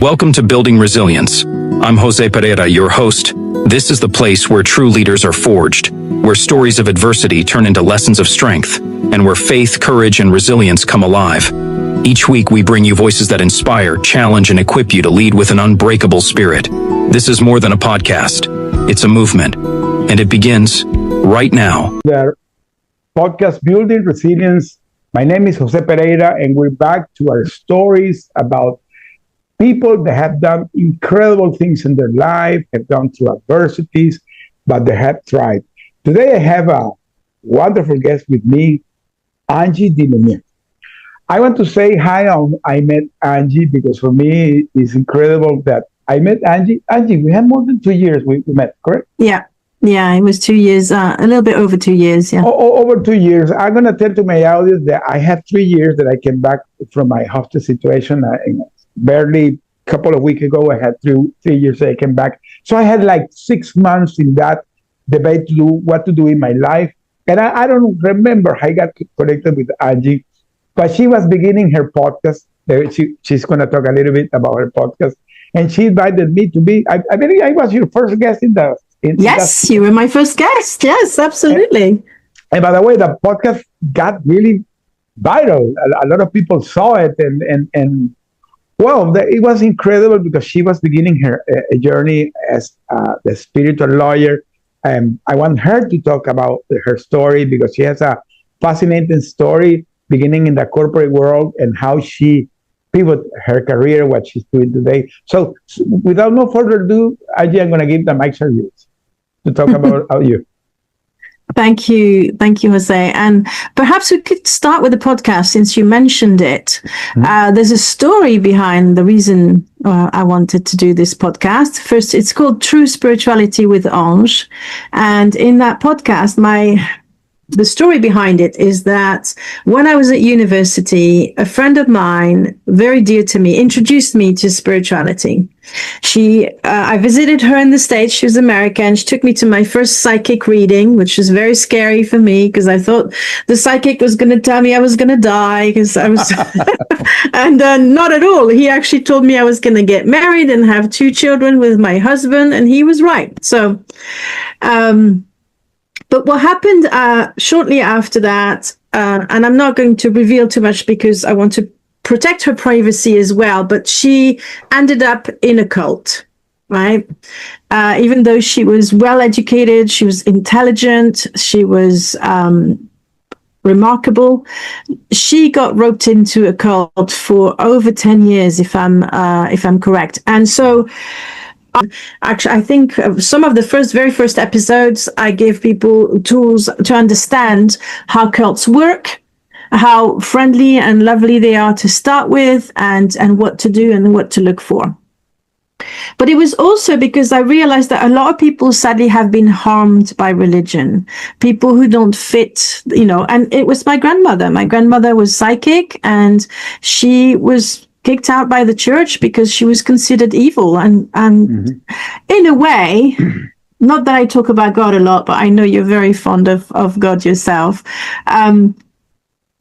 Welcome to Building Resilience. I'm Jose Pereira, your host. This is the place where true leaders are forged, where stories of adversity turn into lessons of strength, and where faith, courage, and resilience come alive. Each week, we bring you voices that inspire, challenge, and equip you to lead with an unbreakable spirit. This is more than a podcast. It's a movement, and it begins right now. The podcast Building Resilience. My name is Jose Pereira, and we're back to our stories about people that have done incredible things in their life, have gone through adversities, but they have thrived. Today, I have a wonderful guest with me, Ange de Lumiere. I want to say hi. I met Angie because for me, it's incredible that I met Angie. Angie, we had more than 2 years we met, correct? Yeah, it was 2 years, a little bit over 2 years, yeah. Over 2 years. I'm going to tell to my audience that I have 3 years that I came back from my hostage situation. Barely a couple of weeks ago, I had 3 years that I came back. So I had like 6 months in that debate to do what to do in my life. And I don't remember how I got connected with Angie, but she was beginning her podcast. She's going to talk a little bit about her podcast. And she invited me to be, I believe I was your first guest in the... Yes, you were my first guest. Yes, absolutely. And by the way, the podcast got really viral. A lot of people saw it, and well, it was incredible because she was beginning her journey as the spiritual lawyer. And I want her to talk about her story because she has a fascinating story beginning in the corporate world and how she pivoted her career, what she's doing today. So without no further ado, I'm going to give the mic to you to talk about you. Thank you, Jose. And perhaps we could start with the podcast since you mentioned it. Mm-hmm. There's a story behind the reason I wanted to do this podcast. First, it's called True Spirituality with Ange. And in that podcast, the story behind it is that when I was at university, a friend of mine, very dear to me, introduced me to spirituality. I visited her in the States. She was American. She took me to my first psychic reading, which was very scary for me because I thought the psychic was going to tell me I was going to die because I was, and not at all. He actually told me I was going to get married and have 2 children with my husband, and he was right. So, but what happened shortly after that, and I'm not going to reveal too much because I want to protect her privacy as well, but she ended up in a cult, right? Even though she was well educated, she was intelligent, she was remarkable, she got roped into a cult for over 10 years, if I'm correct. And so actually, I think some of the very first episodes, I gave people tools to understand how cults work, how friendly and lovely they are to start with, and what to do and what to look for. But it was also because I realized that a lot of people sadly have been harmed by religion, people who don't fit, and it was my grandmother. My grandmother was psychic, and she was kicked out by the church because she was considered evil. And mm-hmm. In a way, not that I talk about God a lot, but I know you're very fond of God yourself.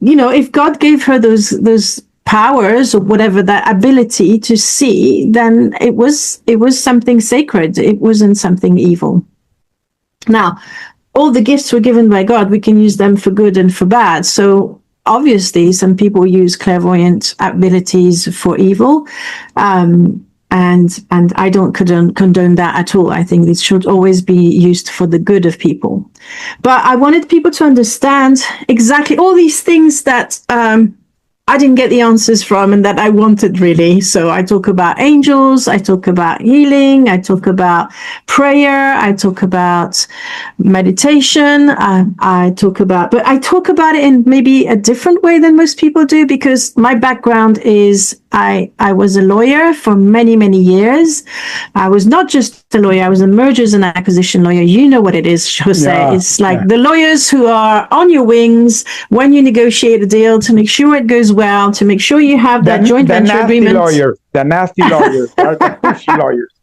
If God gave her those powers or whatever, that ability to see, then it was something sacred. It wasn't something evil. Now, all the gifts were given by God. We can use them for good and for bad. So obviously, some people use clairvoyant abilities for evil, and I don't condone that at all. I think it should always be used for the good of people. But I wanted people to understand exactly all these things that I didn't get the answers from and that I wanted really. So I talk about angels, I talk about healing, I talk about prayer, I talk about meditation, I talk about it in maybe a different way than most people do, because my background is I was a lawyer for many, many years. I was not just a lawyer, I was a mergers and acquisition lawyer. You know what it is, Jose. Yeah, it's like the lawyers who are on your wings when you negotiate a deal to make sure it goes well, to make sure you have that joint venture agreement. The nasty lawyers are the pushy lawyers.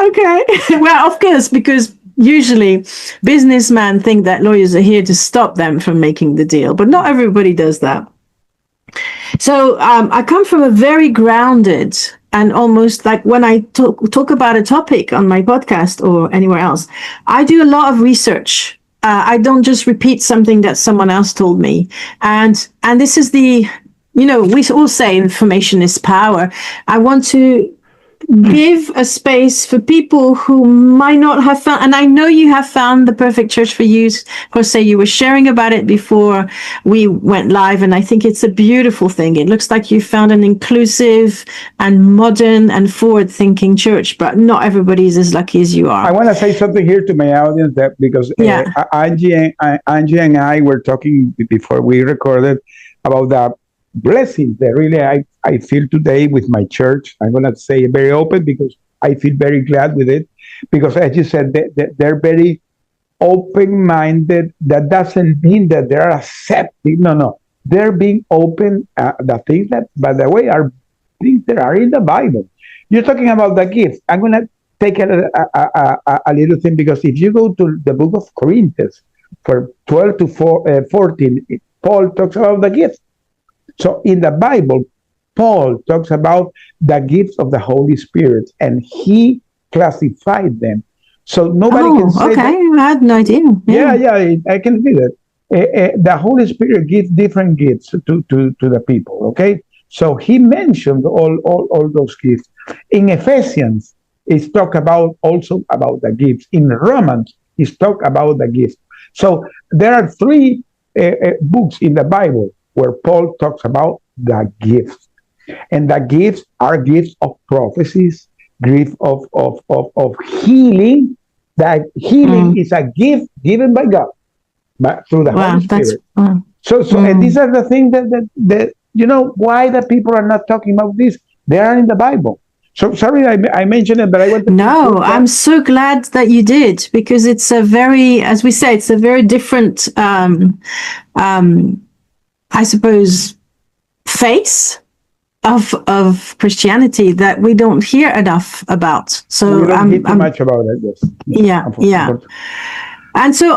Okay. Well, of course, because usually businessmen think that lawyers are here to stop them from making the deal, but not everybody does that. So I come from a very grounded and almost like when I talk about a topic on my podcast or anywhere else, I do a lot of research. I don't just repeat something that someone else told me. And this is the, we all say information is power. I want to give a space for people who might not have found, and I know you have found the perfect church for you, Jose. You were sharing about it before we went live, and I think it's a beautiful thing. It looks like you found an inclusive and modern and forward-thinking church, but not everybody is as lucky as you are. I want to say something here to my audience that because Angie and I were talking before we recorded about the blessings that really I feel today with my church. I'm going to say very open because I feel very glad with it. Because as you said, they're very open-minded. That doesn't mean that they're accepting. No. They're being open. The things that, by the way, are things that are in the Bible. You're talking about the gift. I'm going to take a little thing because if you go to the book of Corinthians, for 12 to 14, Paul talks about the gift. So in the Bible, Paul talks about the gifts of the Holy Spirit, and he classified them. So nobody can say. Okay, I had no idea. Yeah, I can see that. The Holy Spirit gives different gifts to the people. Okay, so he mentioned all those gifts. In Ephesians, it's talk about also about the gifts. In Romans, it's talk about the gifts. So there are three books in the Bible where Paul talks about the gifts. And the gifts are gifts of prophecies, gifts of healing. That healing is a gift given by God, but through the Holy Spirit. And these are the things that why the people are not talking about this. They are in the Bible. So sorry I mentioned it, but I want to. No, I'm so glad that you did, because it's a very, as we say, it's a very different I suppose, face of Christianity that we don't hear enough about. So we don't hear too much about it. Yes. Yeah. And so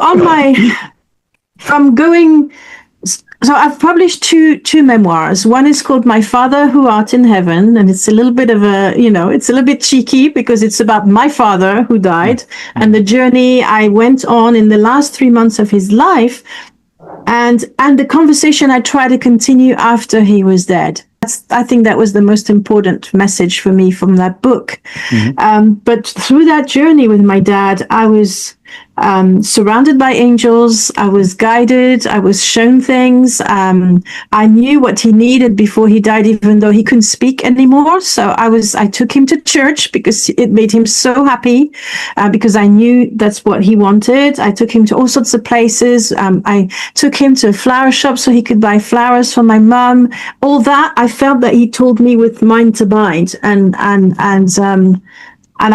so I've published two memoirs. One is called My Father Who Art in Heaven, and it's a little bit of it's a little bit cheeky because it's about my father who died and the journey I went on in the last 3 months of his life. And the conversation I try to continue after he was dead. I think that was the most important message for me from that book. But through that journey with my dad, I was surrounded by angels. I was guided. I was shown things. I knew what he needed before he died, even though he couldn't speak anymore. So I took him to church because it made him so happy, because I knew that's what he wanted. I took him to all sorts of places. I took him to a flower shop so he could buy flowers for my mum. All that I felt that he told me with mind to mind, and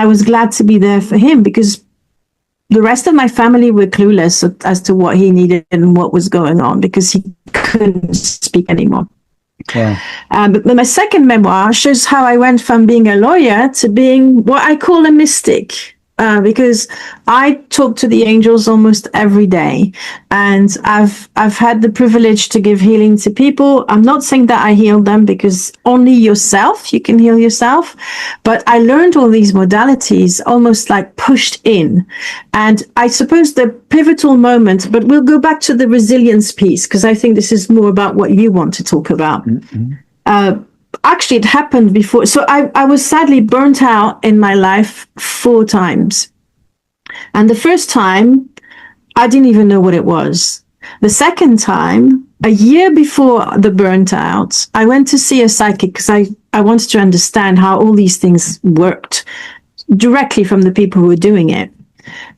I was glad to be there for him, because the rest of my family were clueless as to what he needed and what was going on, because he couldn't speak anymore. Yeah. But my second memoir shows how I went from being a lawyer to being what I call a mystic. Because I talk to the angels almost every day, and I've had the privilege to give healing to people. I'm not saying that I heal them, because only you can heal yourself. But I learned all these modalities almost like pushed in. And I suppose the pivotal moment, but we'll go back to the resilience piece, because I think this is more about what you want to talk about. Actually, it happened before. So I was sadly burnt out in my life 4 times. And the first time, I didn't even know what it was. The second time, a year before the burnt out, I went to see a psychic because I wanted to understand how all these things worked directly from the people who were doing it.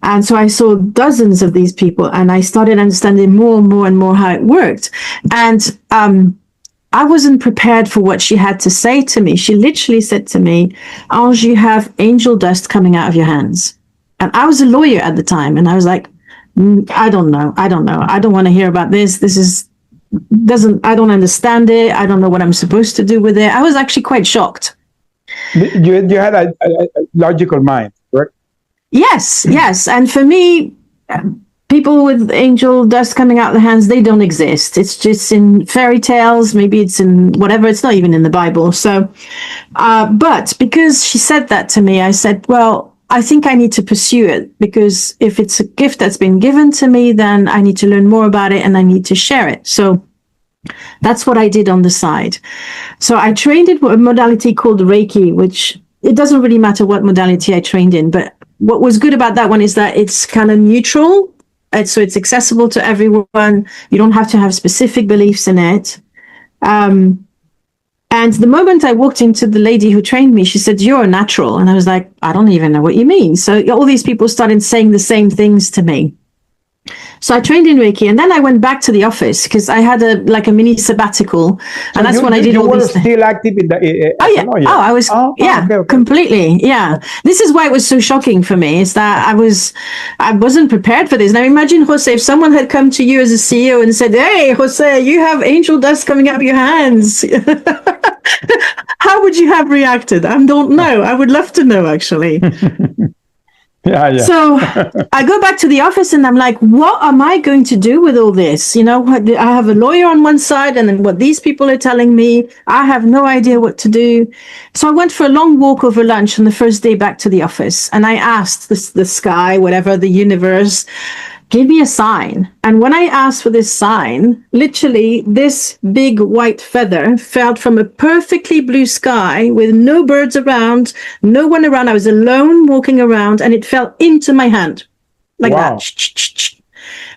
And so I saw dozens of these people, and I started understanding more and more how it worked. And I wasn't prepared for what she had to say to me. She literally said to me, Ange, you have angel dust coming out of your hands. And I was a lawyer at the time. And I was like, I don't know. I don't want to hear about this. I don't understand it. I don't know what I'm supposed to do with it. I was actually quite shocked. You had a logical mind, correct? Yes. And for me, people with angel dust coming out of the hands, they don't exist. It's just in fairy tales. Maybe it's in whatever. It's not even in the Bible. So, but because she said that to me, I said, well, I think I need to pursue it, because if it's a gift that's been given to me, then I need to learn more about it and I need to share it. So that's what I did on the side. So I trained in a modality called Reiki, which it doesn't really matter what modality I trained in, but what was good about that one is that it's kind of neutral. So it's accessible to everyone. You don't have to have specific beliefs in it. And the moment I walked into the lady who trained me, she said, "You're a natural." And I was like, "I don't even know what you mean." So all these people started saying the same things to me. So I trained in Reiki, and then I went back to the office because I had a mini sabbatical, and that's when I did all these things. You were still active in the Oh, I was. Okay. Completely. Yeah. This is why it was so shocking for me, is that I wasn't prepared for this. Now imagine, Jose, if someone had come to you as a CEO and said, "Hey, Jose, you have angel dust coming out of your hands." How would you have reacted? I don't know. I would love to know, actually. Yeah. So I go back to the office and I'm like, what am I going to do with all this? You know, I have a lawyer on one side, and then what these people are telling me, I have no idea what to do. So I went for a long walk over lunch on the first day back to the office, and I asked the sky, whatever, the universe, give me a sign. And when I asked for this sign, literally this big white feather fell from a perfectly blue sky with no birds around, no one around. I was alone walking around, and it fell into my hand like that.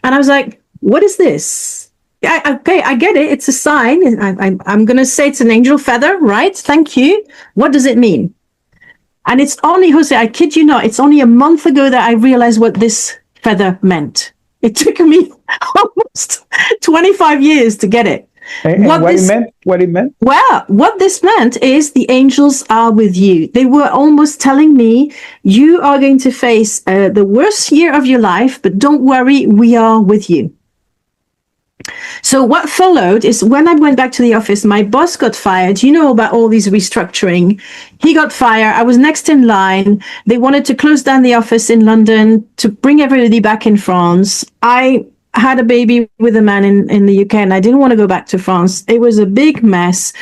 And I was like, what is this? Okay, I get it. It's a sign. I'm going to say it's an angel feather, right? Thank you. What does it mean? And it's only, Jose, I kid you not, it's only a month ago that I realized what this feather meant. It took me almost 25 years to get it. And what it meant? Well, what this meant is the angels are with you. They were almost telling me, you are going to face the worst year of your life, but don't worry, we are with you. So what followed is, when I went back to the office, my boss got fired. You know about all these restructuring. He got fired. I was next in line. They wanted to close down the office in London to bring everybody back in France. I had a baby with a man in the UK, and I didn't want to go back to France. It was a big mess.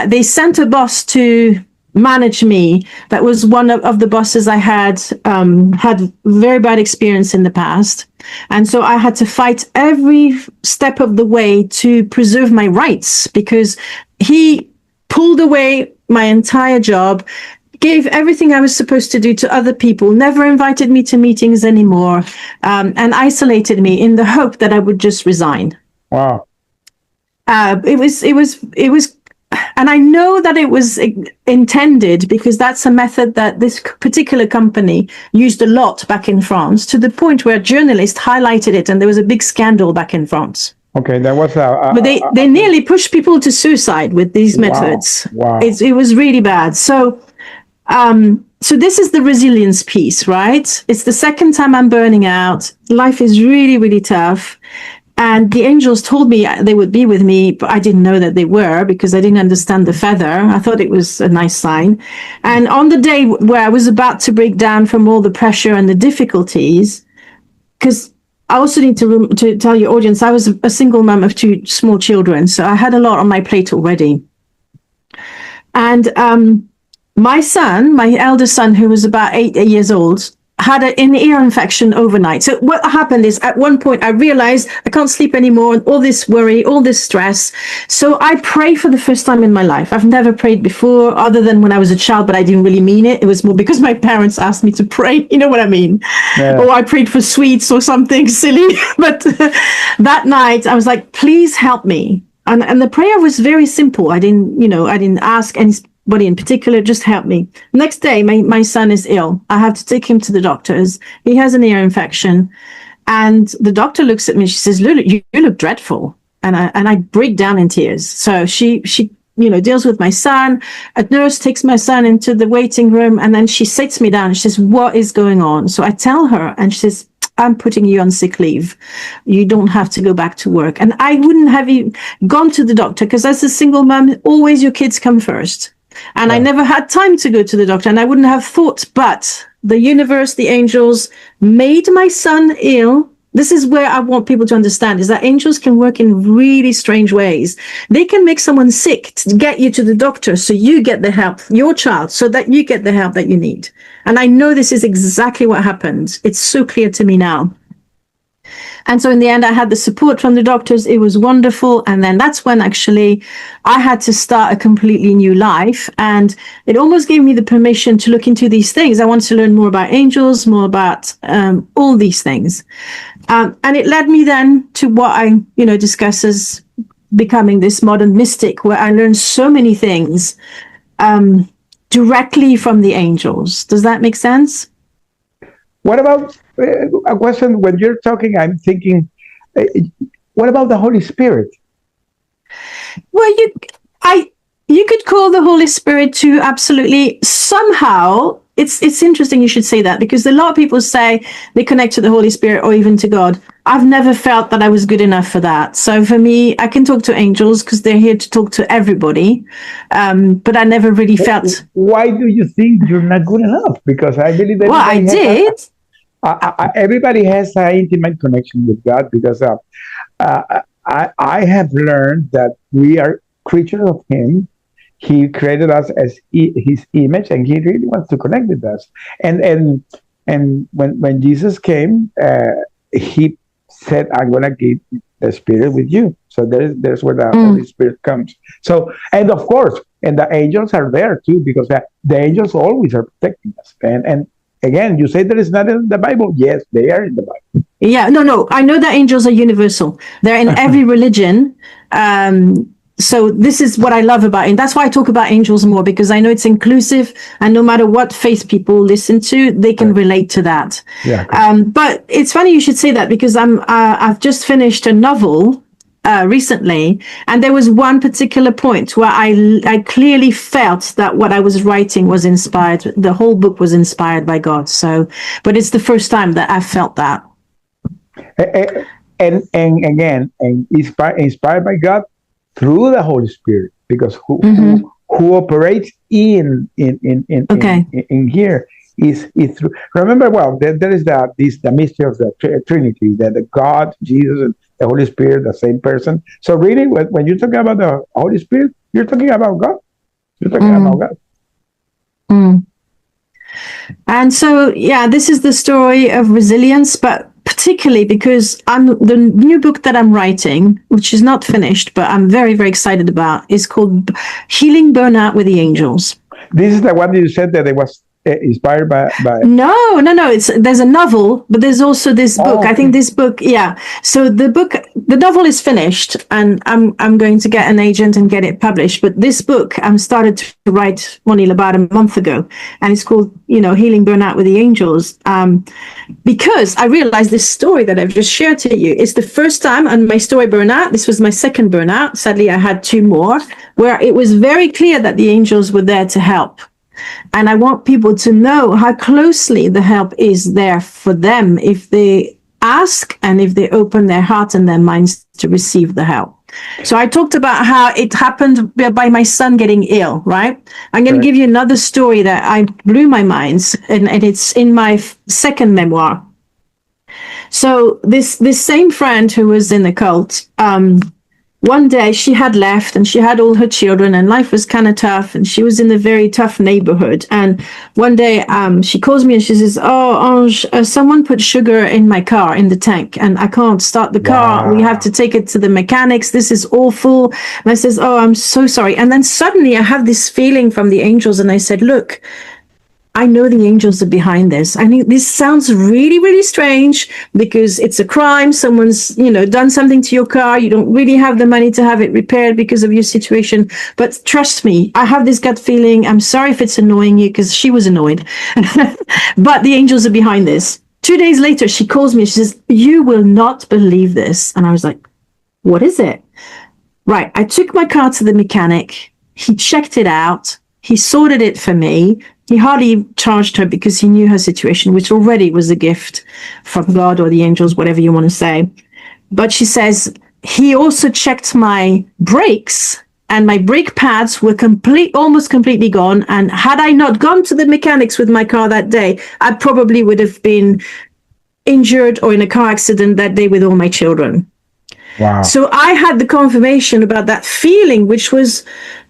They sent a boss to manage me. That was one of the bosses I had very bad experience in the past. And so I had to fight every step of the way to preserve my rights, because he pulled away my entire job, gave everything I was supposed to do to other people, never invited me to meetings anymore, and isolated me in the hope that I would just resign. Wow. It was, and I know that it was intended, because that's a method that this particular company used a lot back in France, to the point where journalists highlighted it, and there was a big scandal back in France. Okay, that was but they nearly pushed people to suicide with these methods. Wow. It was really bad. So this is the resilience piece, right? It's the second time I'm burning out. Life is really, really tough. And the angels told me they would be with me, but I didn't know that they were, because I didn't understand the feather. I thought it was a nice sign. And on the day where I was about to break down from all the pressure and the difficulties, because I also need to tell your audience, I was a single mom of 2 small children, so I had a lot on my plate already. And my son, my eldest son, who was about 8 years old, had an ear infection overnight. So what happened is, at one point I realized I can't sleep anymore, all this worry, all this stress. So I prayed for the first time in my life. I've never prayed before, other than when I was a child, but I didn't really mean it. It was more because my parents asked me to pray. You know what I mean? Yeah. Or I prayed for sweets or something silly. But that night I was like, please help me. And the prayer was very simple. I didn't ask anybody in particular, just help me. Next day, my son is ill. I have to take him to the doctors. He has an ear infection. And the doctor looks at me. She says, "Lulu, you look dreadful." And I break down in tears. So she deals with my son. A nurse takes my son into the waiting room, and then she sits me down. She says, "What is going on?" So I tell her, and she says, "I'm putting you on sick leave. You don't have to go back to work." And I wouldn't have even gone to the doctor, because as a single mom, always your kids come first. And I never had time to go to the doctor, and I wouldn't have thought, but the universe, the angels, made my son ill This is where I want people to understand, is that angels can work in really strange ways. They can make someone sick to get you to the doctor so you get the help, your child, so that you get the help that you need. And I know this is exactly what happened. It's so clear to me now. And so in the end, I had the support from the doctors. It was wonderful. And then that's when actually I had to start a completely new life. And it almost gave me the permission to look into these things. I wanted to learn more about angels, more about all these things. And it led me then to what I, discuss as becoming this modern mystic, where I learned so many things directly from the angels. Does that make sense? What about a question? When you're talking, I'm thinking, what about the Holy Spirit? Well, you could call the Holy Spirit to absolutely somehow. It's interesting you should say that, because a lot of people say they connect to the Holy Spirit or even to God. I've never felt that I was good enough for that. So for me, I can talk to angels because they're here to talk to everybody. But I never really felt. Why do you think you're not good enough? Because I believe that. Well, I did. Everybody has an intimate connection with God, because I have learned that we are creatures of Him. He created us as His image, and He really wants to connect with us. And when Jesus came, He said, "I'm gonna give the Spirit with you." So there's where the Holy Spirit comes. So, and of course, and the angels are there too, because the angels always are protecting us. And again, you say that it's not in the Bible. Yes, they are in the Bible. Yeah, no. I know that angels are universal. They're in every religion. So this is what I love about it. And that's why I talk about angels more, because I know it's inclusive, and no matter what faith people listen to, they can relate to that. Yeah. But it's funny you should say that, because I've just finished a novel recently, and there was one particular point where I clearly felt that what I was writing was inspired. The whole book was inspired by God. So, but it's the first time that I felt that. And again, inspired by God through the Holy Spirit, because who operates in here is through. Remember, well, there is the mystery of the Trinity, that the God, Jesus, and the Holy Spirit, the same person. So really, when you're talking about the Holy Spirit, you're talking about God. You're talking about God. And so, this is the story of resilience, but particularly because the new book that I'm writing, which is not finished, but I'm very, very excited about, is called Healing Burnout with the Angels. This is the one that you said that it was inspired by. No. There's a novel, but there's also this book. Okay. I think this book, So the novel is finished, and I'm going to get an agent and get it published. But this book started to write only about a month ago, and it's called Healing Burnout with the Angels. Because I realized this story that I've just shared to you is the first time on my story Burnout. This was my second burnout. Sadly, I had two more, where it was very clear that the angels were there to help. And I want people to know how closely the help is there for them if they ask and if they open their heart and their minds to receive the help. So I talked about how it happened by my son getting ill, right? I'm going to give you another story that blew my mind, and it's in my second memoir. So this same friend who was in the cult, one day she had left, and she had all her children, and life was kind of tough, and she was in a very tough neighborhood. And one day she calls me and she says, "Oh, Ange, someone put sugar in my car, in the tank, and I can't start the car. We have to take it to the mechanics. This is awful." And I says, "Oh, I'm so sorry." And then suddenly I have this feeling from the angels, and I said, "Look, I know the angels are behind this. I mean, this sounds really, really strange because it's a crime. Someone's, done something to your car. You don't really have the money to have it repaired because of your situation. But trust me, I have this gut feeling. I'm sorry if it's annoying you," because she was annoyed. "But the angels are behind this." 2 days later, she calls me and she says, "You will not believe this." And I was like, "What is it?" Right. I took my car to the mechanic. He checked it out. He sorted it for me. He hardly charged her because he knew her situation, which already was a gift from God or the angels, whatever you want to say. But she says, he also checked my brakes, and my brake pads were almost completely gone. And had I not gone to the mechanics with my car that day, I probably would have been injured or in a car accident that day with all my children. Wow. So I had the confirmation about that feeling, which was,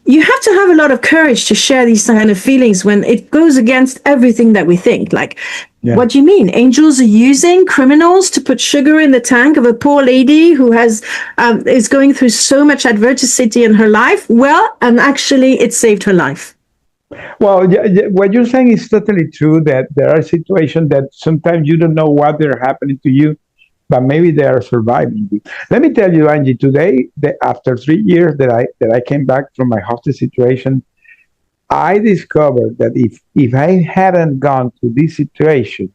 you have to have a lot of courage to share these kind of feelings when it goes against everything that we think. Like, what do you mean? Angels are using criminals to put sugar in the tank of a poor lady who is going through so much adversity in her life? Well, and actually it saved her life. Well, what you're saying is totally true, that there are situations that sometimes you don't know what they're happening to you, but maybe they are surviving you. Let me tell you, Angie, today, after 3 years that I came back from my hostage situation, I discovered that if I hadn't gone through this situation,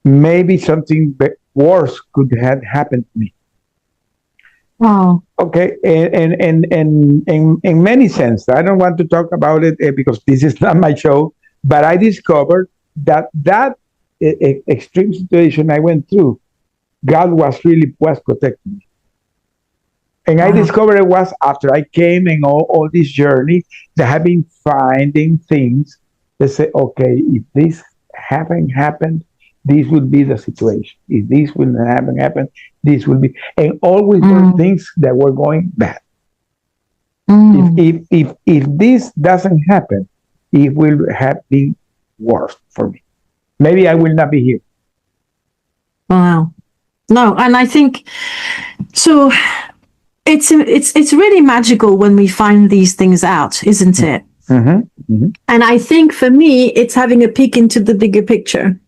maybe something worse could have happened to me. Wow. Okay, and in many sense, I don't want to talk about it because this is not my show, but I discovered that extreme situation I went through, God was protecting me. And I discovered it was after I came in all this journey that I've been finding things that say, okay, if this haven't happened, this would be the situation. If this wouldn't happen, this would be. And always were things that were going bad. If this doesn't happen, it will have been worse for me. Maybe I will not be here. Wow. No, and I think so. It's really magical when we find these things out, isn't it? And I think for me, it's having a peek into the bigger picture,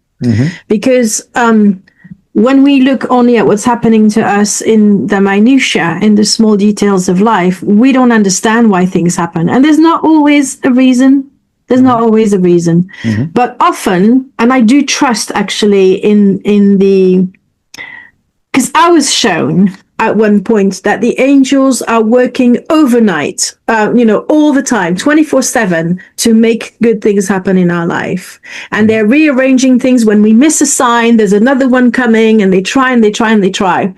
because when we look only at what's happening to us in the minutiae, in the small details of life, we don't understand why things happen, and there's not always a reason. But often, and I do trust actually in the. Because I was shown at one point that the angels are working overnight, all the time, 24/7, to make good things happen in our life. And they're rearranging things. When we miss a sign, there's another one coming, and they try and they try and they try.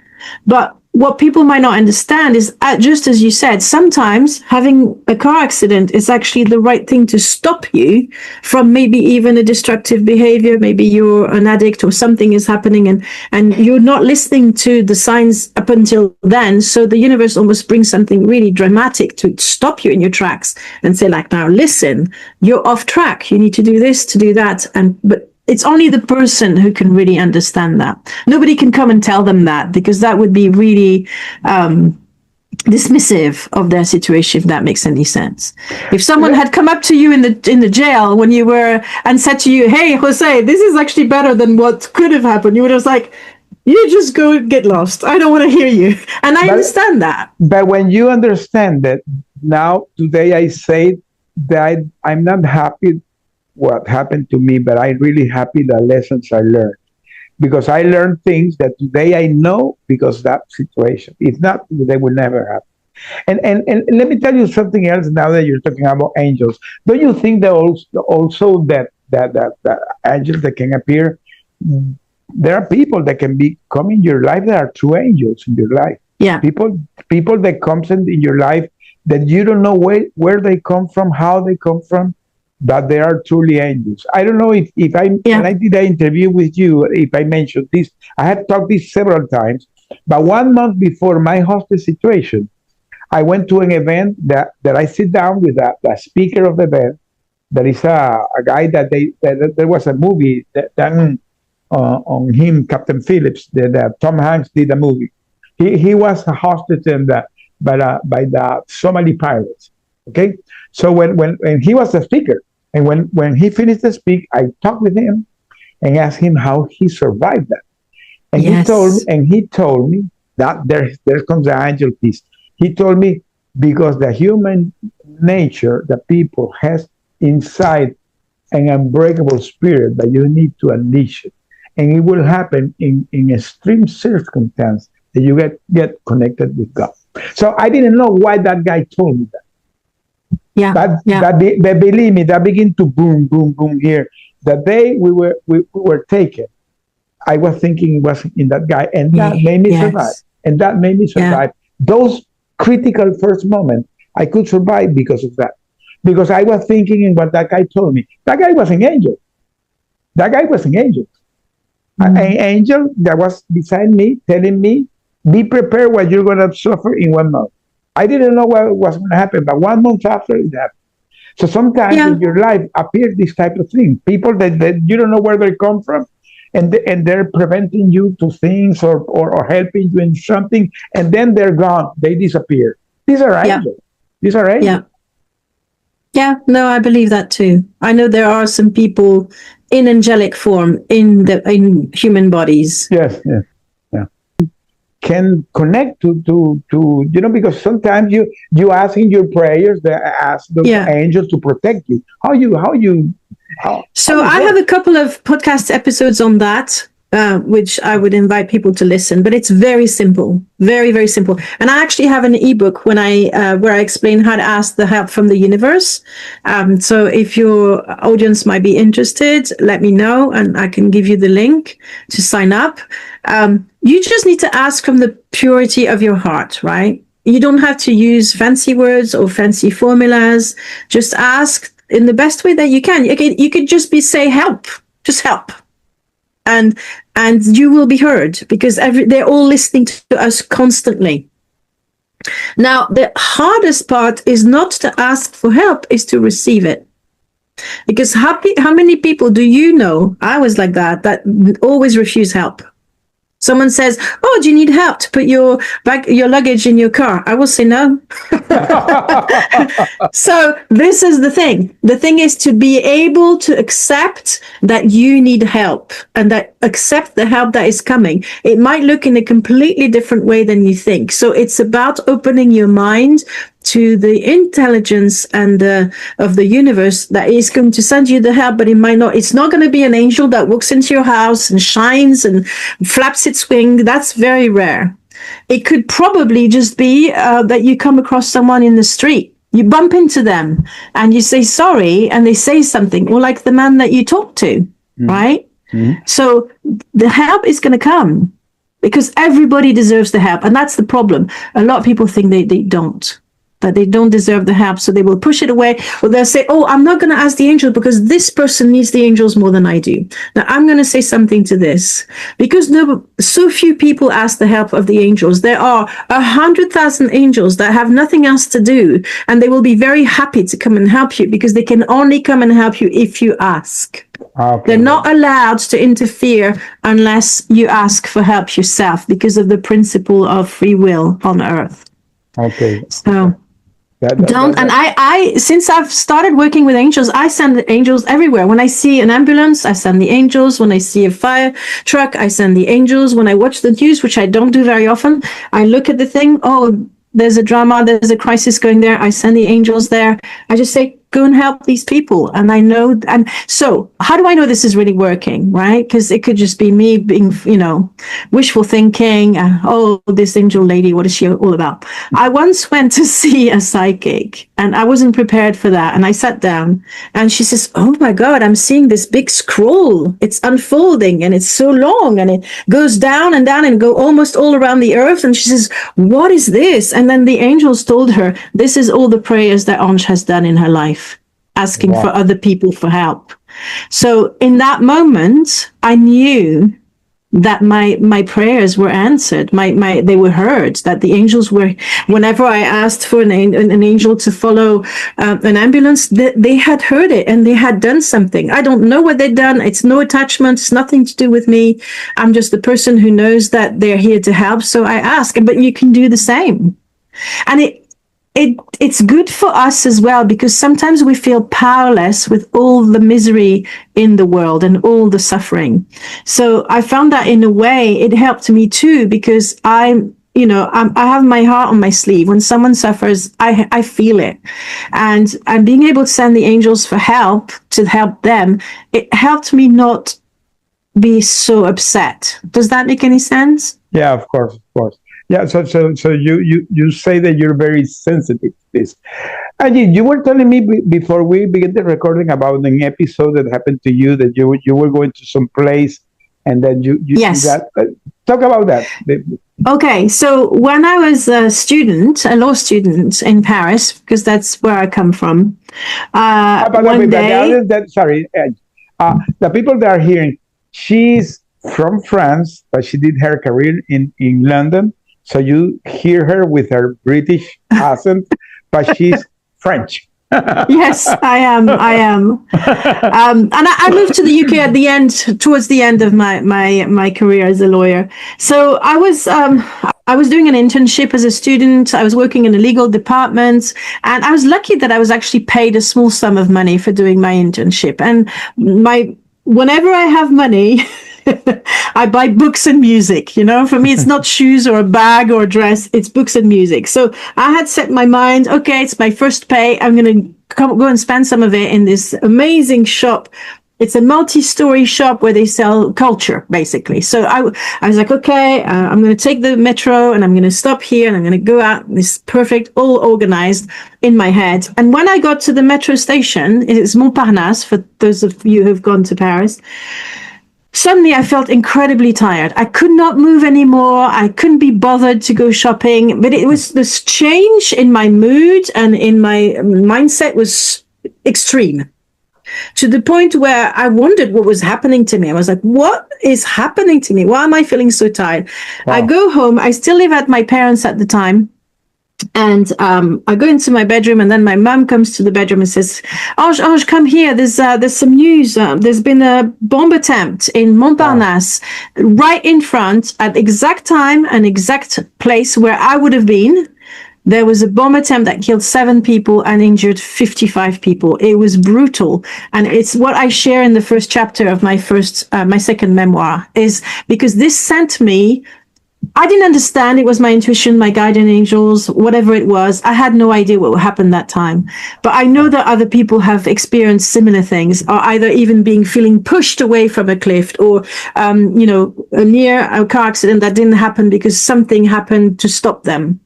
But what people might not understand is, just as you said, sometimes having a car accident is actually the right thing to stop you from maybe even a destructive behavior. Maybe you're an addict or something is happening and you're not listening to the signs up until then. So the universe almost brings something really dramatic to stop you in your tracks and say, like, now listen, you're off track. You need to do this, to do that. But it's only the person who can really understand that. Nobody can come and tell them that, because that would be really dismissive of their situation, if that makes any sense. If someone had come up to you in the jail when you were and said to you, "Hey, Jose, this is actually better than what could have happened," you would have like, "You just go get lost. I don't want to hear you." And I understand that. But when you understand that, now today I say that I'm not happy what happened to me, but I'm really happy the lessons I learned, because I learned things that today I know because that situation. If not, they will never happen. And let me tell you something else. Now that you're talking about angels, don't you think that also that angels that can appear? There are people that can come in your life that are true angels in your life. Yeah. People that comes in your life that you don't know where they come from, how they come from, but they are truly angels. I don't know if when I did an interview with you, if I mentioned this, I had talked this several times, but 1 month before my hostage situation, I went to an event that I sit down with the speaker of the event. That is a guy that there was a movie done on him, Captain Phillips, that Tom Hanks did a movie. He was a hostage by the Somali pirates. Okay, so when he was the speaker, and when he finished the speak, I talked with him and asked him how he survived that. And he told me that there comes the angel piece. He told me because the human nature, the people has inside an unbreakable spirit that you need to unleash it, and it will happen in extreme circumstance that you get connected with God. So I didn't know why that guy told me that. But believe me, that began to boom, boom, boom here. The day we were taken, I was thinking it was in that guy, and that made me survive. Those critical first moments, I could survive because of that. Because I was thinking in what that guy told me. That guy was an angel. An angel that was beside me telling me, be prepared what you're going to suffer in 1 month. I didn't know what was going to happen, but 1 month after it happened. So sometimes Yeah. in your life appears this type of thing. People that you don't know where they come from, and they're preventing you to things or helping you in something, and then they're gone. They disappear. These are Yeah. angels. These are angels. Yeah. Yeah, no, I believe that too. I know there are some people in angelic form in human bodies. Yes, yes, yeah. Can connect to because sometimes you ask in your prayers that ask the Yeah. angels to protect you. So I have a couple of podcast episodes on that, which I would invite people to listen. But it's very simple, very, very simple. And I actually have an ebook where I explain how to ask the help from the universe. So if your audience might be interested, let me know, and I can give you the link to sign up. You just need to ask from the purity of your heart, right? You don't have to use fancy words or fancy formulas. Just ask in the best way that you can. You could just say help, just help, and you will be heard, because they're all listening to us constantly. Now, the hardest part is not to ask for help, is to receive it. Because how many people do you know? I was like that always refuse help. Someone says, "Oh, do you need help to put your luggage in your car?" I will say no. So this is the thing. The thing is to be able to accept that you need help, and that accept the help that is coming. It might look in a completely different way than you think. So it's about opening your mind to the intelligence and of the universe that is going to send you the help, but it's not going to be an angel that walks into your house and shines and flaps its wing. That's very rare. It could probably just be that you come across someone in the street, you bump into them and you say sorry, and they say something, or like the man that you talked to, right? Mm-hmm. So the help is going to come, because everybody deserves the help. And that's the problem. A lot of people think they don't. That they don't deserve the help, so they will push it away, or they'll say, "Oh, I'm not going to ask the angels because this person needs the angels more than I do." Now, I'm going to say something to this, because so few people ask the help of the angels. There are 100,000 angels that have nothing else to do, and they will be very happy to come and help you, because they can only come and help you if you ask. Okay. They're not allowed to interfere unless you ask for help yourself, because of the principle of free will on Earth. Okay. So. I since I've started working with angels, I send the angels everywhere. When I see an ambulance, I send the angels. When I see a fire truck, I send the angels. When I watch the news, which I don't do very often, I look at the thing. Oh, there's a drama, there's a crisis going there. I send the angels there. I just say, go and help these people. And I know, and so how do I know this is really working, right? Because it could just be me being, wishful thinking. Oh, this angel lady, what is she all about? I once went to see a psychic, and I wasn't prepared for that. And I sat down, and she says, "Oh my God, I'm seeing this big scroll. It's unfolding, and it's so long, and it goes down and go almost all around the earth." And she says, "What is this?" And then the angels told her, this is all the prayers that Ange has done in her life, asking for other people for help. So in that moment, I knew that my prayers were answered. They were heard. That the angels were. Whenever I asked for an angel to follow an ambulance, they had heard it, and they had done something. I don't know what they'd done. It's no attachment. It's nothing to do with me. I'm just the person who knows that they're here to help. So I ask. But you can do the same, and it's good for us as well, because sometimes we feel powerless with all the misery in the world and all the suffering. So I found that in a way it helped me too, because I have my heart on my sleeve. When someone suffers, I feel it, and being able to send the angels for help to help them, it helped me not be so upset. Does that make any sense? Yeah, of course. Yeah, so you say that you're very sensitive to this. And you were telling me before we began the recording about an episode that happened to you, that you were going to some place, and then you yes. Talk about that. Okay, so when I was a law student in Paris, because that's where I come from, the people that are hearing, she's from France, but she did her career in London. So you hear her with her British accent, but she's French. Yes, I am. I am. And I moved to the UK at the end, towards the end of my career as a lawyer. So I was doing an internship as a student. I was working in a legal department, and I was lucky that I was actually paid a small sum of money for doing my internship. And whenever I have money, I buy books and music. You know, for me, it's not shoes or a bag or a dress. It's books and music. So I had set my mind, okay, it's my first pay. I'm going to go and spend some of it in this amazing shop. It's a multi-story shop where they sell culture, basically. So I was like, okay, I'm going to take the metro and I'm going to stop here and I'm going to go out. This perfect, all organized in my head. And when I got to the metro station, it's Montparnasse, for those of you who've gone to Paris. Suddenly, I felt incredibly tired. I could not move anymore. I couldn't be bothered to go shopping. But it was this change in my mood and in my mindset was extreme, to the point where I wondered what was happening to me. I was like, what is happening to me? Why am I feeling so tired? Wow. I go home. I still live at my parents' at the time. And I go into my bedroom, and then my mum comes to the bedroom and says, Ange, come here. There's some news. There's been a bomb attempt in Montparnasse, right in front, at exact time and exact place where I would have been. There was a bomb attempt that killed 7 people and injured 55 people. It was brutal. And it's what I share in the first chapter of my second memoir, is because this sent me. I didn't understand. It was my intuition, my guardian angels, whatever it was. I had no idea what would happen that time. But I know that other people have experienced similar things, or either even feeling pushed away from a cliff, or, near a car accident that didn't happen because something happened to stop them.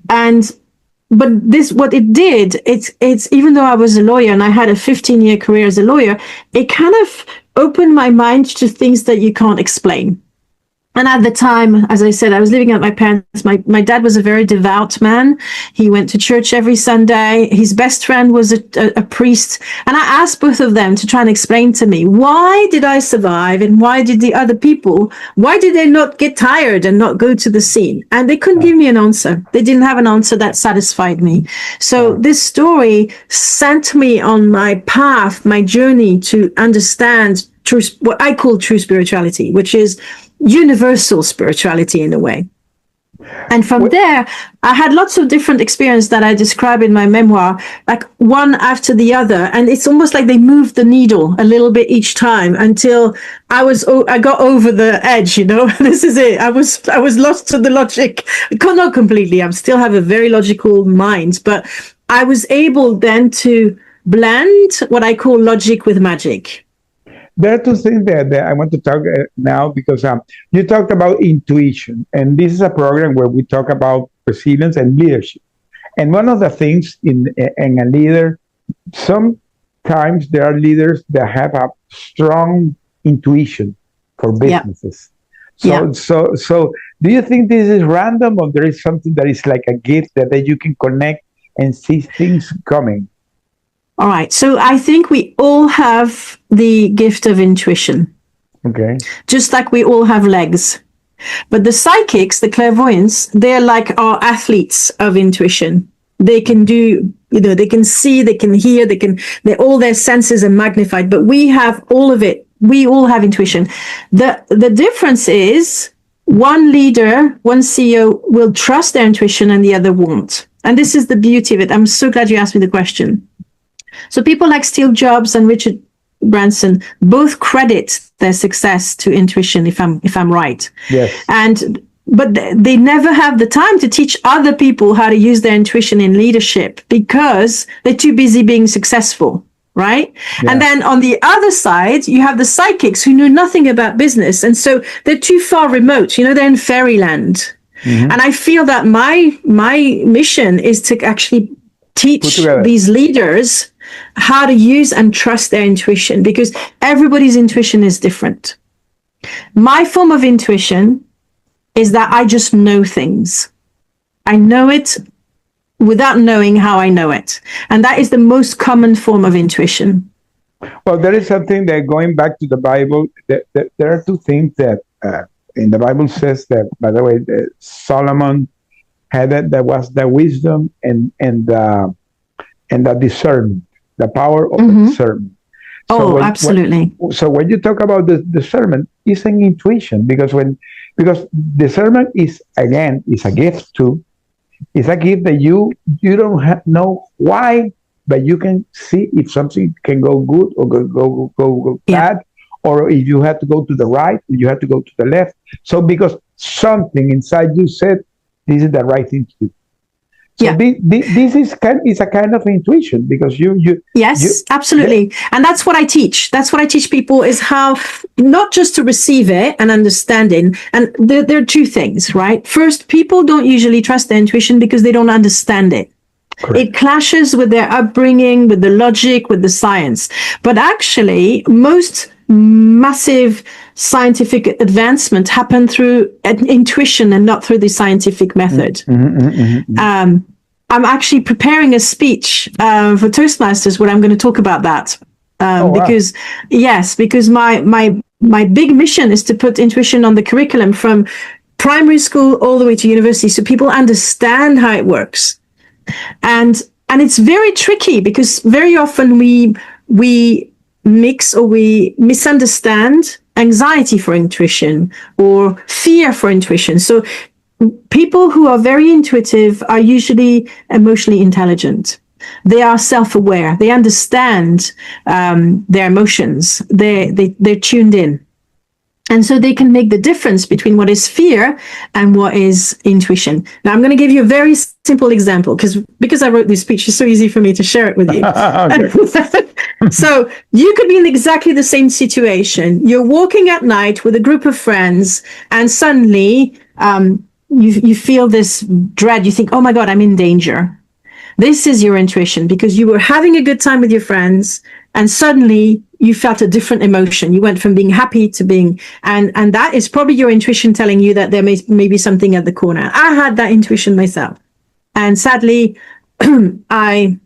But what it did, it's even though I was a lawyer and I had a 15-year career as a lawyer, it kind of opened my mind to things that you can't explain. And at the time, as I said, I was living at my parents. My dad was a very devout man. He went to church every Sunday. His best friend was a priest. And I asked both of them to try and explain to me, why did I survive? And why did the other people, why did they not get tired and not go to the scene? And they couldn't give me an answer. They didn't have an answer that satisfied me. So this story sent me on my path, my journey to understand what I call true spirituality, which is universal spirituality in a way. And from there, I had lots of different experiences that I describe in my memoir, like one after the other. And it's almost like they moved the needle a little bit each time until I got over the edge, This is it. I was lost to the logic. Not completely. I still have a very logical mind, but I was able then to blend what I call logic with magic. There are two things that I want to talk now, because you talked about intuition, and this is a program where we talk about resilience and leadership. And one of the things in a leader, sometimes there are leaders that have a strong intuition for businesses. Yeah. So do you think this is random, or there is something that is like a gift that you can connect and see things coming? All right. So I think we all have the gift of intuition. Okay. Just like we all have legs. But the psychics, the clairvoyants, they're like our athletes of intuition. They can do, they can see, they can hear, all their senses are magnified, but we have all of it. We all have intuition. The difference is one leader, one CEO will trust their intuition and the other won't. And this is the beauty of it. I'm so glad you asked me the question. So people like Steve Jobs and Richard Branson both credit their success to intuition, if I'm right. Yes. But they never have the time to teach other people how to use their intuition in leadership because they're too busy being successful, right? Yeah. And then on the other side, you have the psychics who know nothing about business, and so they're too far remote. They're in fairyland. Mm-hmm. And I feel that my mission is to actually teach these leaders how to use and trust their intuition, because everybody's intuition is different. My form of intuition is that I just know things. I know it without knowing how I know it. And that is the most common form of intuition. Well, there is something that going back to the Bible, that there are two things that in the Bible says that, by the way, Solomon had it, that was the wisdom and the discernment, the power of the Hmm. discernment. So Oh, absolutely. when you talk about the discernment, it's an intuition because discernment is again is a gift too. It's a gift that you don't know why, but you can see if something can go good or go Yeah. bad, or if you have to go to the right, you have to go to the left. So because something inside you said this is the right thing to do. So Yeah. this is a kind of intuition because you Yes, absolutely. And that's what I teach. That's what I teach people is how not just to receive it and understanding. And there are two things, right? First, people don't usually trust their intuition because they don't understand it. correct. It clashes with their upbringing, with the logic, with the science. But actually, most massive scientific advancement happen through intuition and not through the scientific method. I'm actually preparing a speech for Toastmasters where I'm going to talk about that. Wow. Because yes, because my big mission is to put intuition on the curriculum from primary school all the way to university, so people understand how it works. And it's very tricky because very often we mix or we misunderstand anxiety for intuition or fear for intuition. So people who are very intuitive are usually emotionally intelligent. They are self-aware. They understand their emotions. They're tuned in. And so they can make the difference between what is fear and what is intuition. Now, I'm going to give you a very simple example because I wrote this speech, it's so easy for me to share it with you. So you could be in exactly the same situation. You're walking at night with a group of friends, and suddenly you feel this dread. You think, oh my God, I'm in danger. This is your intuition because you were having a good time with your friends and suddenly you felt a different emotion. You went from being happy to being, and that is probably your intuition telling you that there may be something at the corner. I had that intuition myself. And sadly, I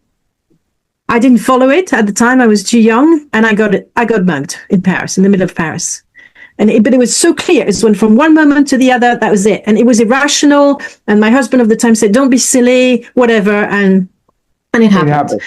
didn't follow it at the time. I was too young and I got mugged in Paris, in the middle of Paris. But it was so clear. It went from one moment to the other. That was it. And it was irrational. And my husband of the time said, don't be silly, whatever. And it happened.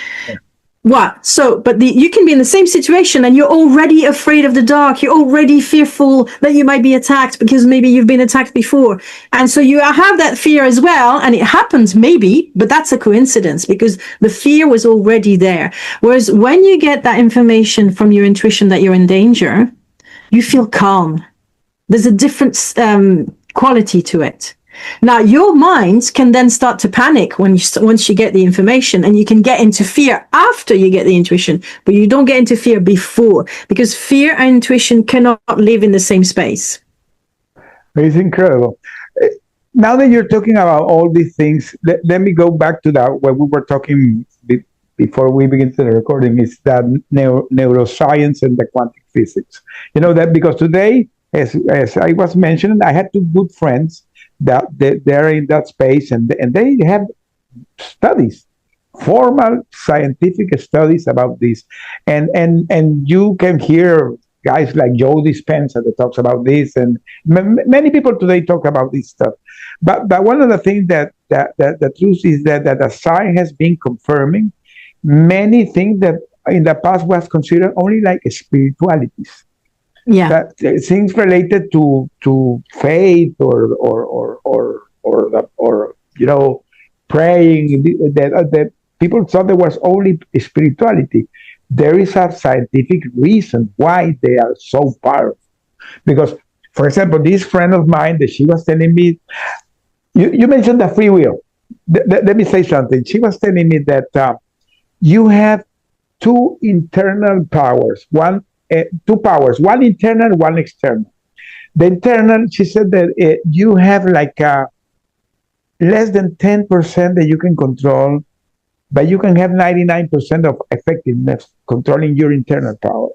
What? So, but you can be in the same situation and you're already afraid of the dark. You're already fearful that you might be attacked because maybe you've been attacked before. And so you have that fear as well. And it happens maybe, but that's a coincidence because the fear was already there. Whereas when you get that information from your intuition that you're in danger, you feel calm. There's a different quality to it. Now, your mind can then start to panic once you get the information, and you can get into fear after you get the intuition, but you don't get into fear before because fear and intuition cannot live in the same space. It's incredible. Now that you're talking about all these things, let me go back to that what we were talking before we begin the recording is that neuroscience and the quantum physics. You know that because today, as I was mentioning, I had two good friends that they're in that space and they have studies, formal scientific studies about this, and you can hear guys like Joe Dispenza that talks about this, and many people today talk about this stuff. But one of the things that the truth is that the science has been confirming many things that in the past was considered only like spiritualities. Yeah. That things related to faith or you know praying that people thought there was only spirituality. There is a scientific reason why they are so powerful. Because, for example, this friend of mine that she was telling me, you mentioned the free will. Let me say something. She was telling me that you have two internal powers, two powers, one internal, one external. The internal, she said that you have like less than 10% that you can control, but you can have 99% of effectiveness controlling your internal power.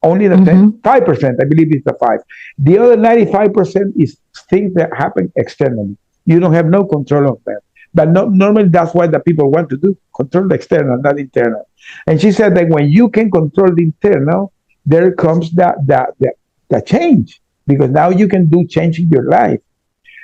Only the 5%, I believe it's the 5. The other 95% is things that happen externally. You don't have no control of that. But normally that's what the people want to do, control the external, not internal. And she said that when you can control the internal, there comes the change, because now you can do change in your life.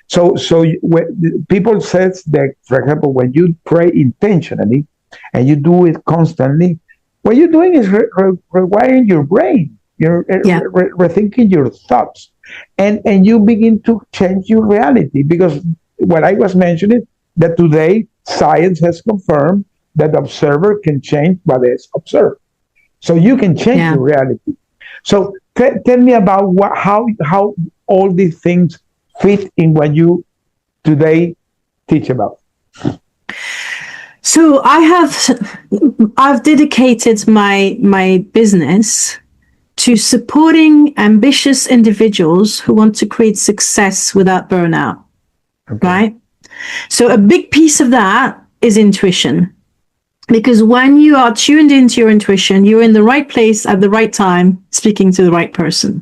So when people says that, for example, when you pray intentionally and you do it constantly, what you're doing is rewiring your brain. You're rethinking your thoughts, and you begin to change your reality. Because what I was mentioning, that today science has confirmed that the observer can change what is observed. So you can change your reality. So tell me about how all these things fit in what you today teach about. So I've dedicated my business to supporting ambitious individuals who want to create success without burnout. Okay. Right? So a big piece of that is intuition. Because when you are tuned into your intuition, you're in the right place at the right time, speaking to the right person.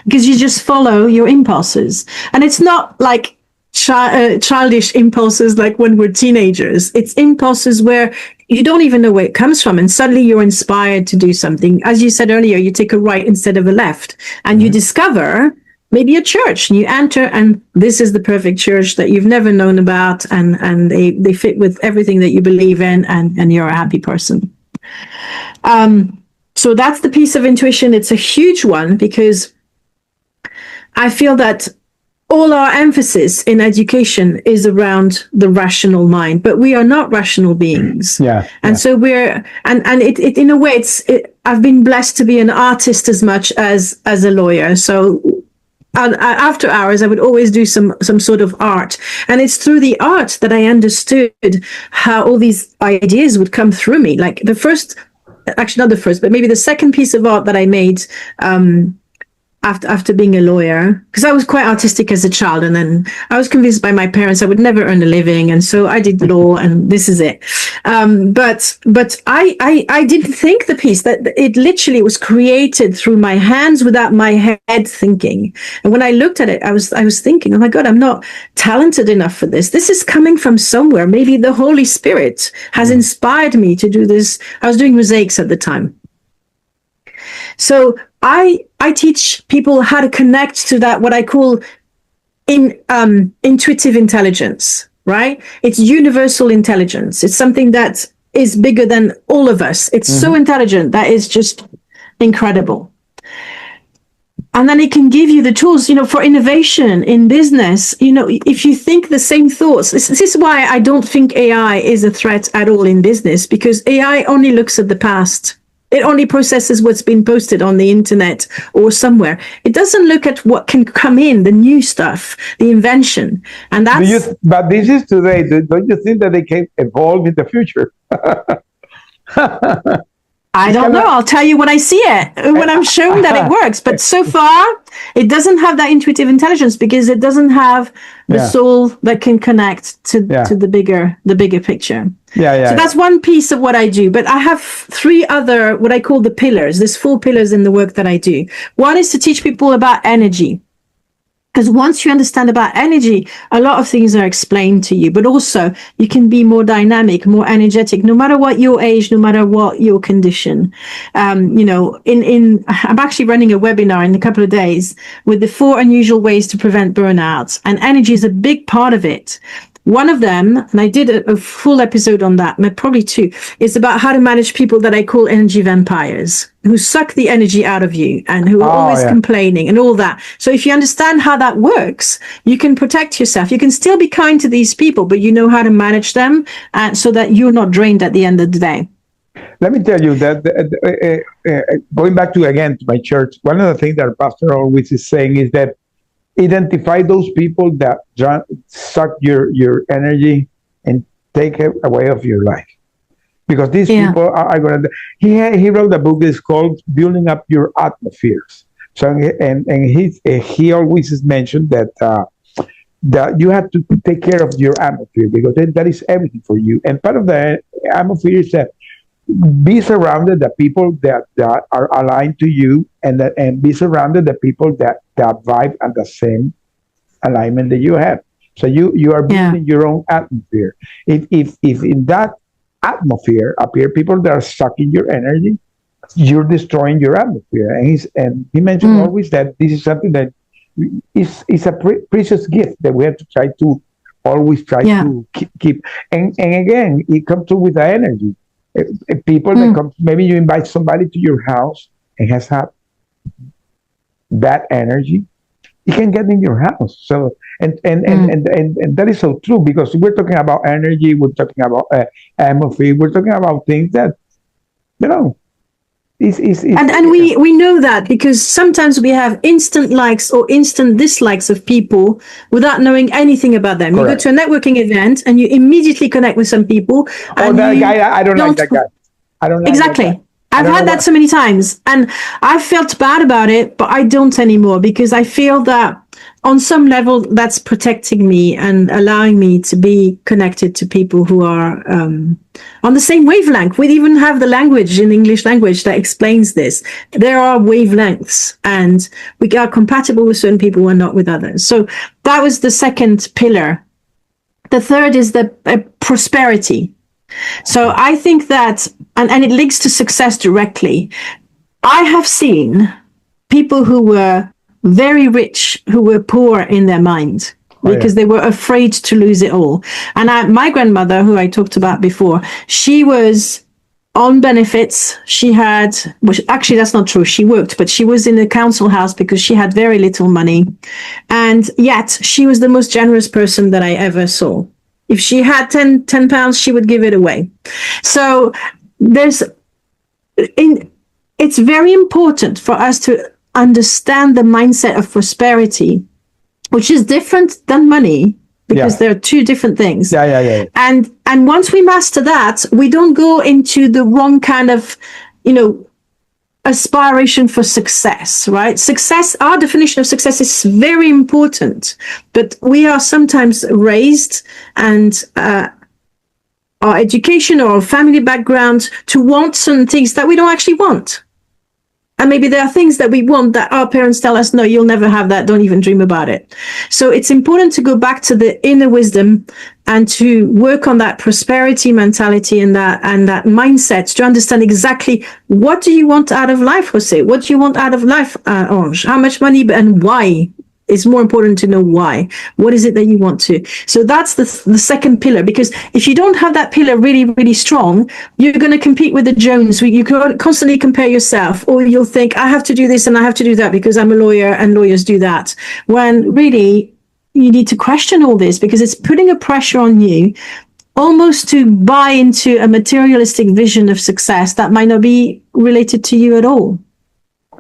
Because you just follow your impulses. And it's not like childish impulses like when we're teenagers. It's impulses where you don't even know where it comes from, and suddenly you're inspired to do something. As you said earlier, you take a right instead of a left, and you discover maybe a church, and you enter, and this is the perfect church that you've never known about, and they fit with everything that you believe in, and you're a happy person. So that's the piece of intuition. It's a huge one, because I feel that all our emphasis in education is around the rational mind, but we are not rational beings. So we're, and it in a way, I've been blessed to be an artist as much as a lawyer. So after hours, I would always do some sort of art. And it's through the art that I understood how all these ideas would come through me. Like actually not the first, but maybe the second piece of art that I made, after being a lawyer, because I was quite artistic as a child, and then I was convinced by my parents I would never earn a living, and so I did law, and this is it. But I didn't think the piece that it literally was created through my hands without my head thinking. And when I looked at it, I was thinking, oh my God, I'm not talented enough for this. This is coming from somewhere. Maybe the Holy Spirit has inspired me to do this. I was doing mosaics at the time. So I teach people how to connect to that, what I call intuitive intelligence, right? It's universal intelligence. It's something that is bigger than all of us. It's so intelligent that is just incredible. And then it can give you the tools, for innovation in business. If you think the same thoughts, this is why I don't think AI is a threat at all in business, because AI only looks at the past. It only processes what's been posted on the internet or somewhere. It doesn't look at what can come in, the new stuff, the invention. And that's... But this is today. Don't you think that they can evolve in the future? I don't know. I'll tell you when I see it, when I'm shown that it works. But so far, it doesn't have that intuitive intelligence, because it doesn't have the soul that can connect to the bigger picture. So that's one piece of what I do. But I have three other, what I call the pillars. There's 4 pillars in the work that I do. One is to teach people about energy. Because once you understand about energy, a lot of things are explained to you, but also you can be more dynamic, more energetic, no matter what your age, no matter what your condition. I'm actually running a webinar in a couple of days with the 4 unusual ways to prevent burnout, and energy is a big part of it. One of them, and I did a full episode on that, probably 2, is about how to manage people that I call energy vampires, who suck the energy out of you and who are always complaining and all that. So if you understand how that works, you can protect yourself. You can still be kind to these people, but you know how to manage them so that you're not drained at the end of the day. Let me tell you that going back to my church, one of the things that Pastor always is saying is that identify those people that suck your energy and take it away of your life, because these people are going to. He wrote a book that's called "Building Up Your Atmospheres." So and he always has mentioned that you have to take care of your atmosphere, because that is everything for you. And part of the atmosphere is that be surrounded the people that are aligned to you, and be surrounded the people that vibe at the same alignment that you have. So you are Yeah. building your own atmosphere. If in that atmosphere appear people that are sucking your energy, you're destroying your atmosphere. And he mentioned Mm. always that this is something that is a precious gift that we have to try to always try Yeah. to keep. And again, it comes to with the energy. People that Mm. come, maybe you invite somebody to your house and has had bad energy, it can get in your house. So and that is so true, because we're talking about energy, we're talking about empathy, we're talking about things that you know is And we know that because sometimes we have instant likes or instant dislikes of people without knowing anything about them. You go correct. to a networking event and you immediately connect with some people, Oh, and that you guy, I don't like don't that guy. I don't like that guy. exactly. I I've don't know had that what. so many times, and I felt bad about it, but I don't anymore because I feel that on some level that's protecting me and allowing me to be connected to people who are on the same wavelength. We even have the language in the English language that explains this. There are wavelengths, and we are compatible with certain people and not with others. So that was the second pillar. The third is the prosperity. So I think that, and it links to success directly. I have seen people who were very rich who were poor in their mind Oh, yeah. because they were afraid to lose it all. And my grandmother, who I talked about before, she was on benefits. She had, which actually that's not true. She worked, but she was in a council house because she had very little money. And yet she was the most generous person that I ever saw. If she had 10 pounds, she would give it away. So it's very important for us to understand the mindset of prosperity, which is different than money, because Yeah. they're two different things. Yeah. And once we master that, we don't go into the wrong kind of, aspiration for success, right? Success, our definition of success is very important, but we are sometimes raised and our education or our family background to want some things that we don't actually want. And maybe there are things that we want that our parents tell us, no, you'll never have that. Don't even dream about it. So it's important to go back to the inner wisdom and to work on that prosperity mentality and that mindset to understand exactly what do you want out of life, Jose? What do you want out of life, Ange? How much money and why? It's more important to know why. What is it that you want to? So that's the second pillar, because if you don't have that pillar really, really strong, you're going to compete with the Jones. You constantly compare yourself, or you'll think, I have to do this and I have to do that because I'm a lawyer and lawyers do that. When really, you need to question all this because it's putting a pressure on you almost to buy into a materialistic vision of success that might not be related to you at all.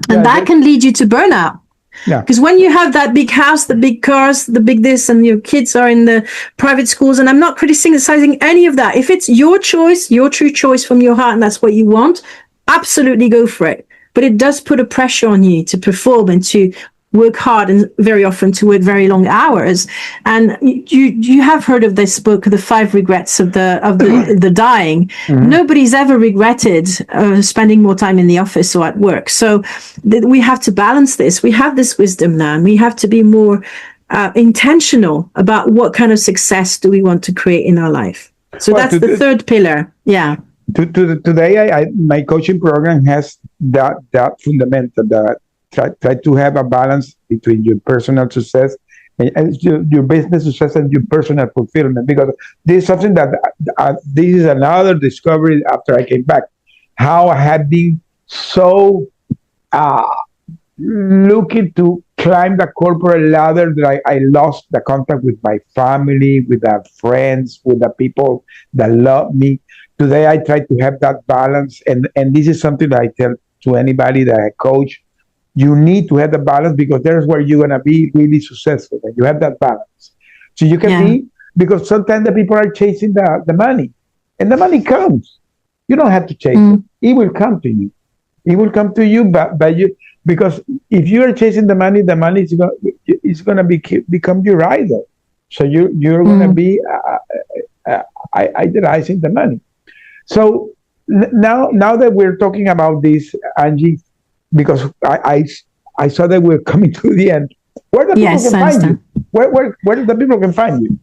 And that can lead you to burnout. Yeah. Because when you have that big house, the big cars, the big this, and your kids are in the private schools, and I'm not criticizing any of that. If it's your choice, your true choice from your heart, and that's what you want, absolutely go for it. But it does put a pressure on you to perform and to work hard, and very often to work very long hours. And you have heard of this book, The 5 Regrets of the Dying. Mm-hmm. Nobody's ever regretted spending more time in the office or at work. So we have to balance this. We have this wisdom now, and we have to be more intentional about what kind of success do we want to create in our life. So that's the third pillar. Yeah. Today, my coaching program has that fundamental that try to have a balance between your personal success and your business success and your personal fulfillment, because this is something that this is another discovery after I came back, how I had been so looking to climb the corporate ladder that I lost the contact with my family, with the friends, with the people that love me. Today I try to have that balance, and this is something that I tell to anybody that I coach. You need to have the balance, because there's where you're going to be really successful, and you have that balance. So you can be, because sometimes the people are chasing the money, and the money comes. You don't have to chase it. It will come to you. It will come to you, but you, because if you are chasing the money is going to become your idol. So you're going to be idolizing the money. So now that we're talking about this, Angie, because I saw that we're coming to the end. Where do people can find you? where the people can find you?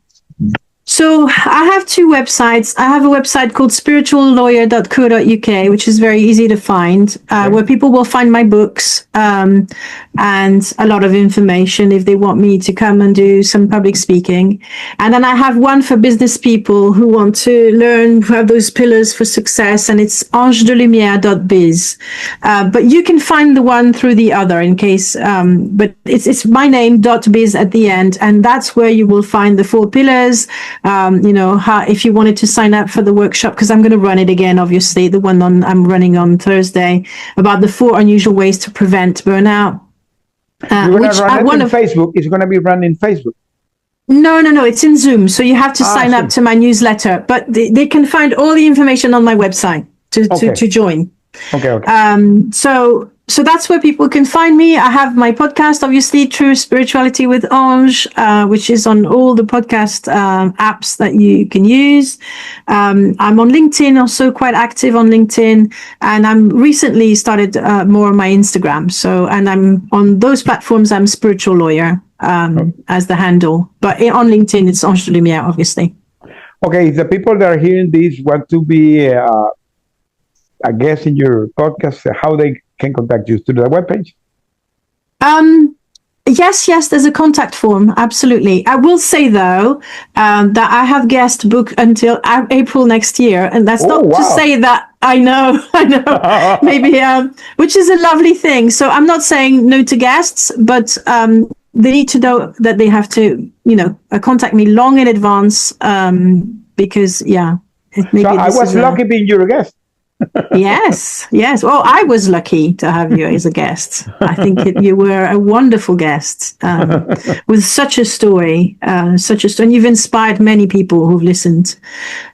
So I have two websites. I have a website called spirituallawyer.co.uk, which is very easy to find, where people will find my books and a lot of information if they want me to come and do some public speaking. And then I have one for business people who want to learn, who have those pillars for success, and it's angedelumiere.biz. But you can find the one through the other in case, but it's my name, .biz at the end, and that's where you will find the 4 pillars. How, if you wanted to sign up for the workshop, because I'm going to run it again, obviously, the one I'm running on Thursday about the 4 unusual ways to prevent burnout. You're going to run it in Facebook. It's going to be run in Facebook. No, it's in Zoom. So you have to sign up to my newsletter, but they can find all the information on my website to join. Okay. So that's where people can find me. I have my podcast, obviously, True Spirituality with Ange, which is on all the podcast apps that you can use. I'm on LinkedIn, also quite active on LinkedIn, and I'm recently started more on my Instagram. And I'm on those platforms. I'm Spiritual Lawyer as the handle, but on LinkedIn it's Ange de Lumiere, obviously. Okay, if the people that are hearing this want to be a guest in your podcast, how they can contact you? Through the webpage? Yes, there's a contact form. Absolutely. I will say though, that I have guest book until April next year. And that's not to say that I know, maybe, which is a lovely thing. So I'm not saying no to guests, but, they need to know that they have to, contact me long in advance, because maybe I was lucky being your guest. Yes. Well, I was lucky to have you as a guest. I think you were a wonderful guest with such a story, and you've inspired many people who've listened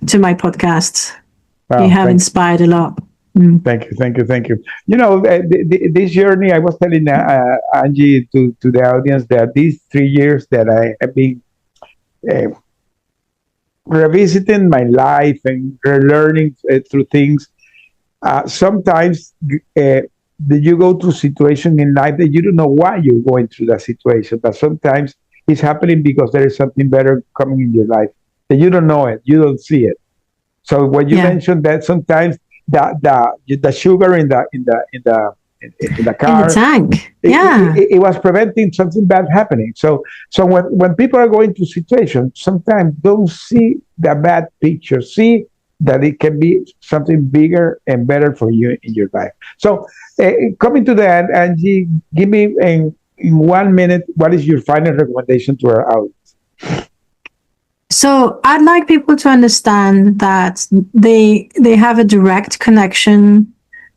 to my podcasts. You have inspired a lot. Thank you. This journey, I was telling Angie to the audience that these 3 years that I have been revisiting my life and learning through things. Sometimes you go through situations in life that you don't know why you're going through that situation, but sometimes it's happening because there is something better coming in your life that you don't know it, you don't see it. So when you mentioned that sometimes the sugar in the car, in the tank, it was preventing something bad happening. So when people are going through situations, sometimes don't see the bad picture, see that it can be something bigger and better for you in your life. So coming to that, Angie, give me in 1 minute, what is your final recommendation to our audience? So I'd like people to understand that they have a direct connection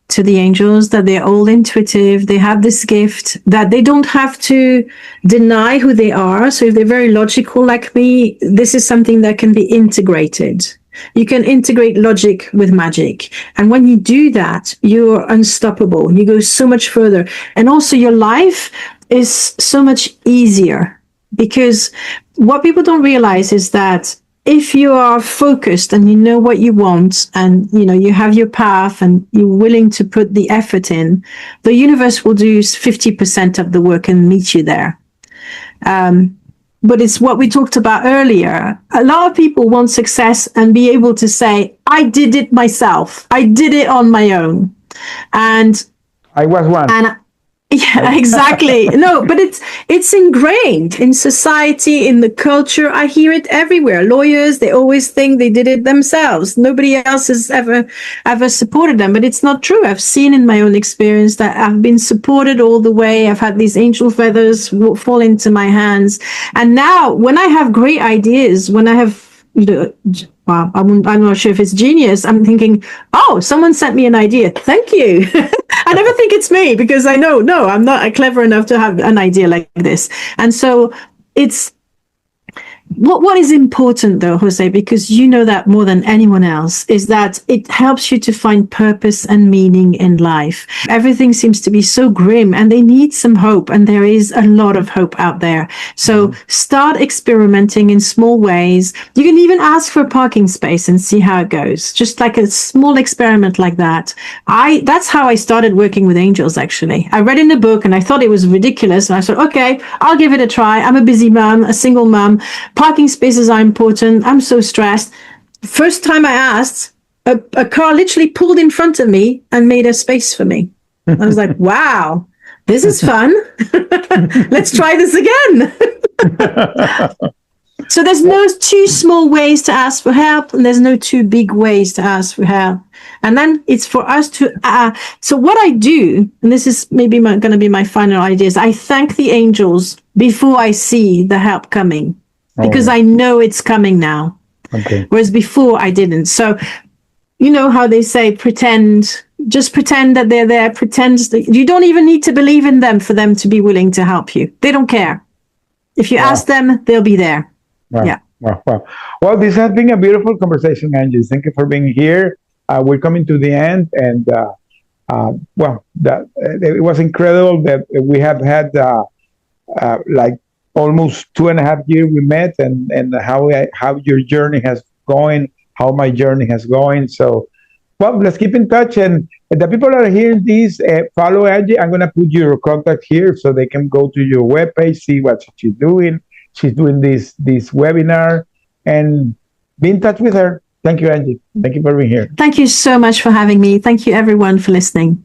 to the angels, that they're all intuitive, they have this gift, that they don't have to deny who they are. So if they're very logical like me, this is something that can be integrated. You can integrate logic with magic. And when you do that, you're unstoppable. You go so much further. And also your life is so much easier, because what people don't realize is that if you are focused and you know what you want, and you have your path and you're willing to put the effort in, the universe will do 50% of the work and meet you there. But it's what we talked about earlier. A lot of people want success and be able to say, I did it myself. I did it on my own. And I was one. Yeah, exactly. No, but it's ingrained in society, in the culture. I hear it everywhere. Lawyers, they always think they did it themselves. Nobody else has ever supported them, but it's not true. I've seen in my own experience that I've been supported all the way. I've had these angel feathers fall into my hands. And now when I have great ideas, when I have, well, I'm not sure if it's genius. I'm thinking, oh, someone sent me an idea. Thank you. I never think it's me, because I know, no, I'm not clever enough to have an idea like this. And so it's What is important though, Jose, because you know that more than anyone else, is that it helps you to find purpose and meaning in life. Everything seems to be so grim and they need some hope, and there is a lot of hope out there. So start experimenting in small ways. You can even ask for a parking space and see how it goes. Just like a small experiment like that. That's how I started working with angels, actually. I read in a book and I thought it was ridiculous. And I thought, okay, I'll give it a try. I'm a busy mom, a single mom. Parking spaces are important. I'm so stressed. First time I asked, a car literally pulled in front of me and made a space for me. I was like, wow, this is fun. Let's try this again. So there's no two small ways to ask for help, and there's no two big ways to ask for help. And then it's for us to, so what I do, and this is maybe going to be my final idea, is I thank the angels before I see the help coming, because I know it's coming now. Okay. Whereas before I didn't. So, you know how they say, just pretend that they're there, pretend that you don't even need to believe in them for them to be willing to help you. They don't care. If you ask them, they'll be there. Wow. Yeah. Wow. Well, this has been a beautiful conversation, Angie. Thank you for being here. We're coming to the end, and it was incredible that we have had like almost 2.5 years we met, and how your journey has going, how my journey has going. So, well, let's keep in touch, and the people that are hearing this, follow Angie. I'm gonna put your contact here so they can go to your webpage, see what she's doing. She's doing this webinar, and be in touch with her. Thank you, Angie. Thank you for being here. Thank you so much for having me. Thank you, everyone, for listening.